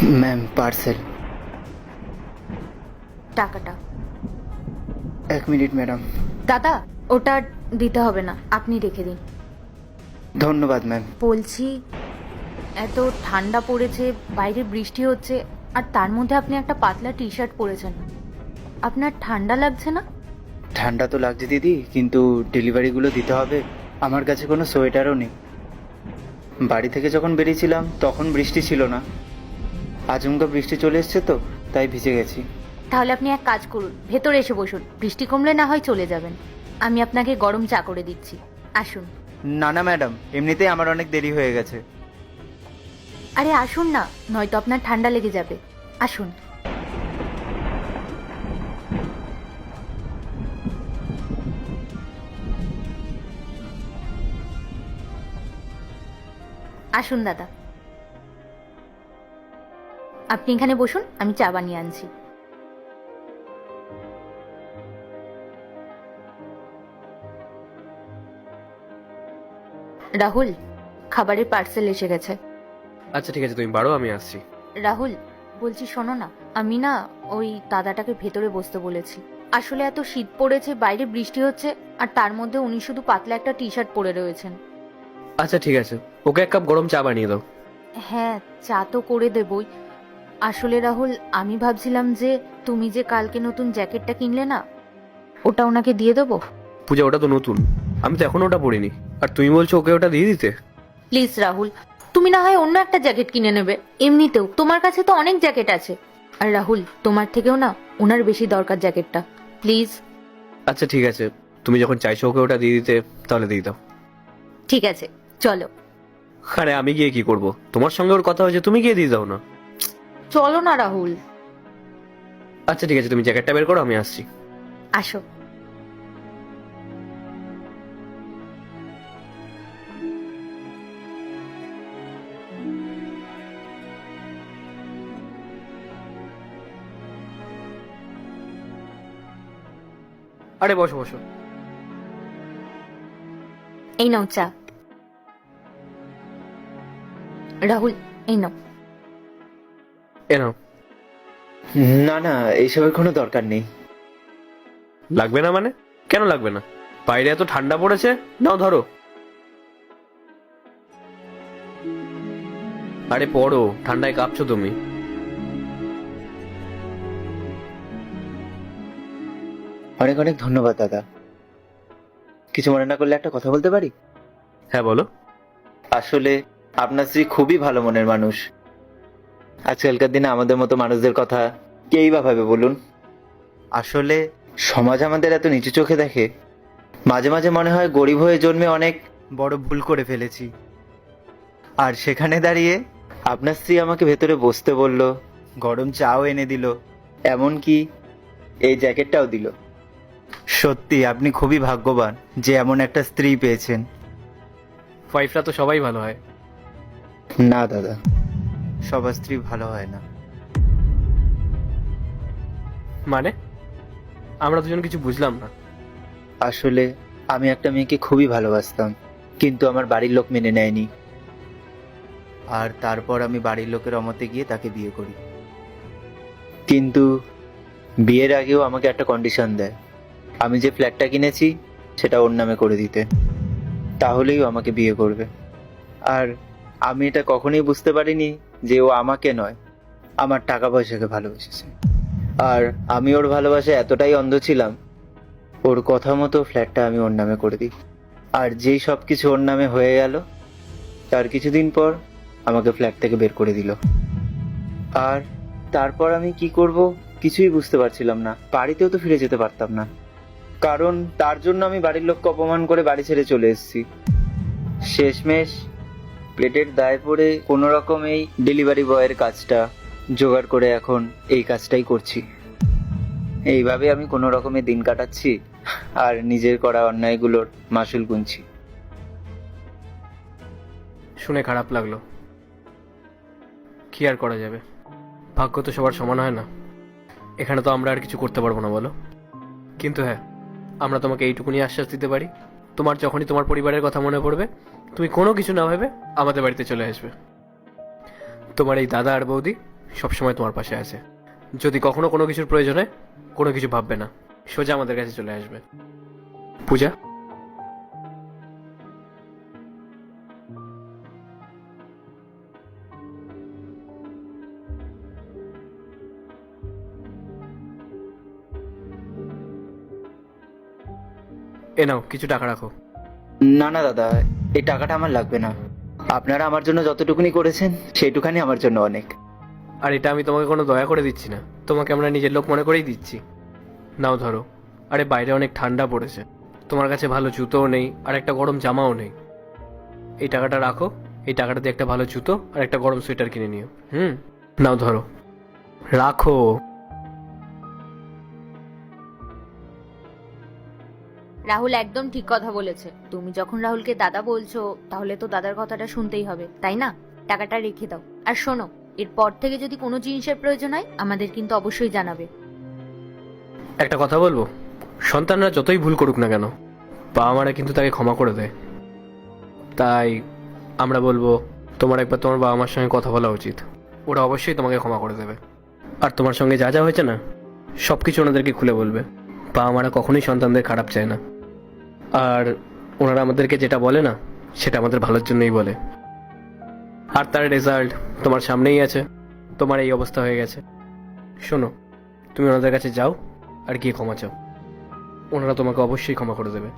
Ma'am parcel. টাকাটা। 1 minute madam. দাদা, ওটা দিতে হবে না, আপনি রেখে দিন। ধন্যবাদ ম্যাম। বলছি, এত ঠান্ডা পড়েছে, বাইরে বৃষ্টি হচ্ছে, আর তার মধ্যে আপনি একটা পাতলা টি শার্ট পরেছেন। আপনার ঠান্ডা লাগছে না? ঠান্ডা তো লাগছে দিদি, কিন্তু ডেলিভারিগুলো দিতে হবে। আমার কাছে কোনো সোয়েটারও নেই। বাড়ি থেকে যখন বেরিয়েছিলাম তখন বৃষ্টি ছিল না, আচমকা বৃষ্টি চলে এসছে তো তাই ভিজে গেছি। তাহলে আপনি এক কাজ করুন, ভেতরে এসে বসুন, বৃষ্টি কমলে না হয় চলে যাবেন। আমি আপনাকে গরম চা করে দিচ্ছি, আসুন। না না ম্যাডাম, এমনিতেই আমার অনেক দেরি হয়ে গেছে। আরে আসুন না, নয়তো আপনার ঠান্ডা লেগে যাবে। আসুন। আসুন দাদা, আপনি এখানে বসুন, আমি চা বানিয়ে আনছি। রাহুল, খাবারের পার্সেল এসে গেছে। আচ্ছা ঠিক আছে, তুমি বাড়ো, আমি আসছি। রাহুল, বলছি শোনো না, আমি না ওই দাদাটাকে ভেতরে বসতে বলেছি। আসলে এত শীত পড়েছে, বাইরে বৃষ্টি হচ্ছে, আর তার মধ্যে উনি শুধু পাতলা একটা টি শার্ট পরে রয়েছেন। আচ্ছা ঠিক আছে, ওকে এক কাপ গরম চা বানিয়ে দাও। হ্যাঁ, চা তো করে দেবই। আসলে রাহুল, আমি ভাবছিলাম যে তুমি যে কালকে নতুন জ্যাকেটটা কিনলে না, ওটা ওনাকে দিয়ে দেবো। পূজা, ওটা তো নতুন, আমি তো এখনো ওটা পরিনি, আর তুমি বলছো ওকে ওটা দিয়ে দিতে? প্লিজ রাহুল, তুমি না হয় অন্য একটা জ্যাকেট কিনে নেবে, এমনিতেও তোমার কাছে তো অনেক জ্যাকেট আছে। আর রাহুল, তোমার থেকেও না ওনার বেশি দরকার জ্যাকেটটা, প্লিজ। আচ্ছা ঠিক আছে, তুমি যখন চাইছো ওকে ওটা দিয়ে দিতে, তাহলে দিয়ে দাও। ঠিক আছে, চলো। আরে আমি গিয়ে কি করব? তোমার সঙ্গে ওর কথা হয়েছে, তুমি গিয়ে দিয়ে দাও না। চলো না রাহুল। আচ্ছা ঠিক আছে, তুমি জ্যাকেটটা বের করো, আমি আসছি। আসো। আরে বসো বসো। এই নাও চা। রাহুল, এই নাও। এ নাও। না না, এইসবের কোনো দরকার নেই। লাগবে না মানে? কেন লাগবে না? বাইরে এত ঠান্ডা পড়েছে, নাও ধরো। আরে পড়ো, ঠান্ডায় কাঁপছো তুমি। অনেক অনেক ধন্যবাদ দাদা। কিছু মনে না করলে একটা কথা বলতে পারি? হ্যাঁ বলো। আসলে আপনার স্ত্রী খুবই ভালো মনের মানুষ। আজকালকার দিনে আমাদের মতো মানুষদের কথা কেই বা ভাবে বলুন? আসলে সমাজ আমাদের এত নিচু চোখে দেখে, মাঝে মাঝে মনে হয় গরিব হয়ে জন্মে অনেক বড় ভুল করে ফেলেছি। আর সেখানে দাঁড়িয়ে আপনার স্ত্রী আমাকে ভেতরে বসতে বলল, গরম চাও এনে দিল, এমনকি এই জ্যাকেটটাও দিল। সত্যি আপনি খুবই ভাগ্যবান যে এমন একটা স্ত্রী পেয়েছেন। ওয়াইফরা তো সবাই ভালো হয়। না দাদা, সবার স্ত্রী ভালো হয় না। মানে? আমরা দুজন কিছু বুঝলাম না। আসলে আমি একটা মেয়েকে খুবই ভালোবাসতাম, কিন্তু আমার বাড়ির লোক মেনে নেয়নি। আর তারপর আমি বাড়ির লোকের অমতে গিয়ে তাকে বিয়ে করি। কিন্তু বিয়ের আগেও আমাকে একটা কন্ডিশন দেয়, আমি যে ফ্ল্যাটটা কিনেছি সেটা ওর নামে করে দিতে, তাহলেই ও আমাকে বিয়ে করবে। আর আমি এটা কখনোই বুঝতে পারিনি যে ও আমাকে নয়, আমার টাকা পয়সাকে ভালোবেসেছে। আর আমি ওর ভালোবাসায় এতটাই অন্ধ ছিলাম, ওর কথা মতো ফ্ল্যাটটা আমি ওর নামে করে দিই। আর যেই সব কিছু ওর নামে হয়ে গেল, তার কিছুদিন পর আমাকে ফ্ল্যাট থেকে বের করে দিল। আর তারপর আমি কি করব কিছুই বুঝতে পারছিলাম না। বাড়িতেও তো ফিরে যেতে পারতাম না, কারণ তার জন্য আমি বাড়ির লোককে অপমান করে বাড়ি ছেড়ে চলে এসেছি। শেষমেশ পেটের দায়ে পড়ে কোনো রকম এই ডেলিভারি বয়ের কাজটা জোগাড় করে এখন এই কাজটাই করছি। এইভাবে আমি কোনো রকমে দিন কাটাচ্ছি আর নিজের করা অন্যায়গুলোর মাসুল গুনছি। শুনে খারাপ লাগলো। কি আর করা যাবে, ভাগ্য তো সবার সমান হয় না। এখানে তো আমরা আর কিছু করতে পারবো না, বলো। কিন্তু হ্যাঁ, আমরা তোমাকে এইটুকুনি আশ্বাস দিতে পারি, তোমার যখনই তোমার পরিবারের কথা মনে পড়বে, তুমি কোনো কিছু না ভেবে আমাদের বাড়িতে চলে আসবে। তোমার এই দাদা আর বৌদি সবসময় তোমার পাশে আছে। যদি কখনো কোনো কিছুর প্রয়োজন হয়, কোনো কিছু ভাববে না, সোজা আমাদের কাছে চলে আসবে। পূজা, এ নাও কিছু টাকা রাখো। না না দাদা, এই টাকাটা আমার লাগবে না। আপনারা আমার জন্য যতটুকুনি করেছেন সেইটুখানি আমার জন্য অনেক। আর এটা আমি তোমাকে কোনো দয়া করে দিচ্ছি না, তোমাকে আমরা নিজের লোক মনে করেই দিচ্ছি। নাও ধরো। আরে বাইরে অনেক ঠান্ডা পড়েছে, তোমার কাছে ভালো জুতোও নেই আর একটা গরম জামাও নেই। এই টাকাটা রাখো, এই টাকাটা দিয়ে একটা ভালো জুতো আর একটা গরম সোয়েটার কিনে নিও। নাও ধরো, রাখো। রাহুল একদম ঠিক কথা বলেছে। তুমি যখন রাহুলকে দাদা বলছো, তাহলে তো দাদার কথাটা শুনতেই হবে, তাই না? টাকাটা রেখে দাও। আর শোনো, এরপর থেকে যদি কোনো জিনিসের প্রয়োজন হয় আমাদের কিন্তু অবশ্যই জানাবে। একটা কথা বলবো, সন্তানরা যতই ভুল করুক না কেন, বাবা মারা কিন্তু তাকে ক্ষমা করে দেয়। তাই আমরা বলবো, তোমার একবার তোমার বাবা মার সঙ্গে কথা বলা উচিত। ওরা অবশ্যই তোমাকে ক্ষমা করে দেবে। আর তোমার সঙ্গে যা যা হয়েছে না, সব কিছু ওনাদেরকে খুলে বলবে। বাবা মারা কখনোই সন্তানদের খারাপ চায় না। আর ওনারা আমাদেরকে যেটা বলে না, সেটা আমাদের ভালোর জন্যই বলে। আর তার রেজাল্ট তোমার সামনেই আছে, তোমার এই অবস্থা হয়ে গেছে। শোনো, তুমি ওনাদের কাছে যাও আর গিয়ে ক্ষমা চাও, ওনারা তোমাকে অবশ্যই ক্ষমা করে দেবে।